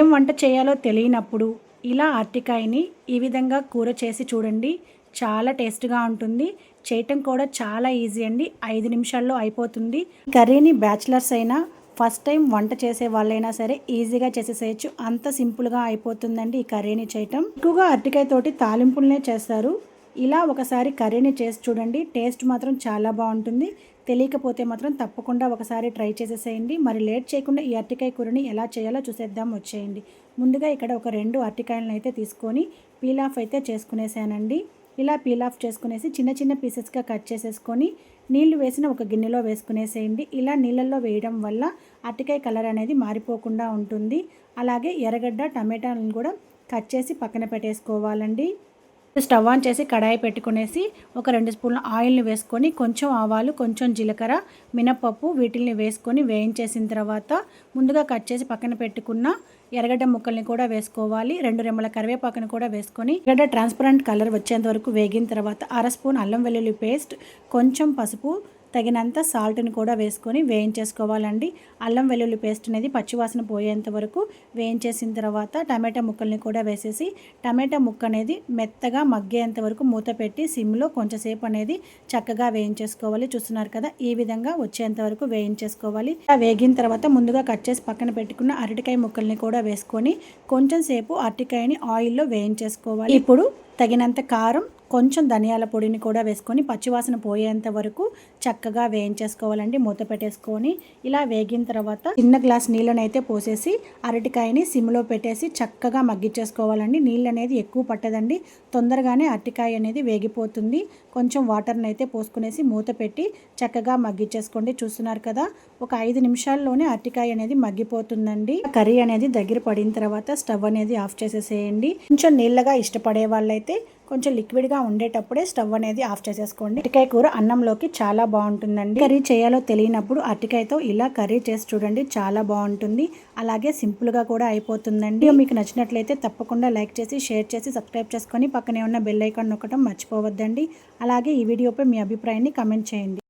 ఏం వంట చేయాలో తెలియనప్పుడు ఇలా అరటికాయని ఈ విధంగా కూర చేసి చూడండి. చాలా టేస్ట్‌గా ఉంటుంది. చేయటం కూడా చాలా ఈజీ అండి. 5 నిమిషాల్లో అయిపోతుంది. కర్రీని బ్యాచిలర్స్ అయినా, ఫస్ట్ టైం వంట చేసే వాళ్ళైనా సరే ఈజీగా చేసేసేయచ్చు. అంత సింపుల్‌గా అయిపోతుందండి ఈ కర్రీని చేయటం. ఎక్కువగా అరటికాయతోటి తాలింపులనే చేస్తారు. ఇలా ఒకసారి కర్రీని చేసి చూడండి. టేస్ట్ మాత్రం చాలా బాగుంటుంది. తెలియకపోతే మాత్రం తప్పకుండా ఒకసారి ట్రై చేసేసేయండి. మరి లేట్ చేయకుండా ఈ అరటికాయ కూరని ఎలా చేయాలో చూసేద్దాం వచ్చేయండి. ముందుగా ఇక్కడ ఒక 2 అరటికాయలను అయితే తీసుకొని పీల్ ఆఫ్ అయితే చేసుకునేసానండి. ఇలా పీల్ ఆఫ్ చేసుకునేసి చిన్న చిన్న పీసెస్గా కట్ చేసేసుకొని నీళ్లు వేసిన ఒక గిన్నెలో వేసుకునేసేయండి. ఇలా నీళ్ళల్లో వేయడం వల్ల అరటికాయ కలర్ అనేది మారిపోకుండా ఉంటుంది. అలాగే ఎర్రగడ్డ, టమాటాలను కూడా కట్ చేసి పక్కన పెట్టేసుకోవాలండి. స్టవ్ ఆన్ చేసి కడాయి పెట్టుకునేసి ఒక 2 స్పూన్ల ఆయిల్ని వేసుకొని కొంచెం ఆవాలు, కొంచెం జీలకర్ర, మినపప్పు వీటిల్ని వేసుకొని వేయించేసిన తర్వాత ముందుగా కట్ చేసి పక్కన పెట్టుకున్న ఎర్రగడ్డ ముక్కల్ని కూడా వేసుకోవాలి. 2 రెమ్మల కరివేపాకుని కూడా వేసుకొని ఎర్రగడ్డ ట్రాన్స్పరెంట్ కలర్ వచ్చేంత వరకు వేగిన తర్వాత 1/2 స్పూన్ అల్లం వెల్లుల్లి పేస్ట్, కొంచెం పసుపు, తగినంత సాల్ట్ని కూడా వేసుకొని వేయించేసుకోవాలండి. అల్లం వెల్లుల్లి పేస్ట్ అనేది పచ్చివాసన పోయేంత వరకు వేయించేసిన తర్వాత టమాటా ముక్కల్ని కూడా వేసేసి టమాటా ముక్క అనేది మెత్తగా మగ్గేంత వరకు మూత పెట్టి సిమ్లో కొంచెంసేపు అనేది చక్కగా వేయించేసుకోవాలి. చూస్తున్నారు కదా, ఈ విధంగా వచ్చేంత వరకు వేయించేసుకోవాలి. వేగిన తర్వాత ముందుగా కట్ చేసి పక్కన పెట్టుకున్న అరటికాయ ముక్కల్ని కూడా వేసుకొని కొంచెం సేపు అరటికాయని ఆయిల్లో వేయించేసుకోవాలి. ఇప్పుడు తగినంత కారం, కొంచెం ధనియాల పొడిని కూడా వేసుకొని పచ్చివాసన పోయేంత వరకు చక్కగా వేయించేసుకోవాలండి. మూత పెట్టేసుకొని ఇలా వేగిన తర్వాత చిన్న గ్లాస్ నీళ్ళని అయితే పోసేసి అరటికాయని సిమ్లో పెట్టేసి చక్కగా మగ్గించేసుకోవాలండి. నీళ్ళు అనేది ఎక్కువ పట్టదండి, తొందరగానే అరటికాయ అనేది వేగిపోతుంది. కొంచెం వాటర్ని అయితే పోసుకునేసి మూత పెట్టి చక్కగా మగ్గించేసుకోండి. చూస్తున్నారు కదా, ఒక 5 నిమిషాల్లోనే అరటికాయ అనేది మగ్గిపోతుందండి. కర్రీ అనేది దగ్గర పడిన తర్వాత స్టవ్ అనేది ఆఫ్ చేసేసేయండి. కొంచెం నీళ్ళగా ఇష్టపడే వాళ్ళైతే కొంచెం లిక్విడ్గా ఉండేటప్పుడే స్టవ్ అనేది ఆఫ్ చేసేసుకోండి. అరటికాయ కూర అన్నంలోకి చాలా బాగుంటుందండి. కర్రీ చేయాలో తెలియనప్పుడు అరటికాయతో ఇలా కర్రీ చేసి చూడండి, చాలా బాగుంటుంది. అలాగే సింపుల్గా కూడా అయిపోతుందండి. మీకు నచ్చినట్లయితే తప్పకుండా లైక్ చేసి, షేర్ చేసి, సబ్స్క్రైబ్ చేసుకొని పక్కనే ఉన్న బెల్ ఐకాన్ నొక్కడం మర్చిపోవద్దండి. అలాగే ఈ వీడియోపై మీ అభిప్రాయాన్ని కామెంట్ చేయండి.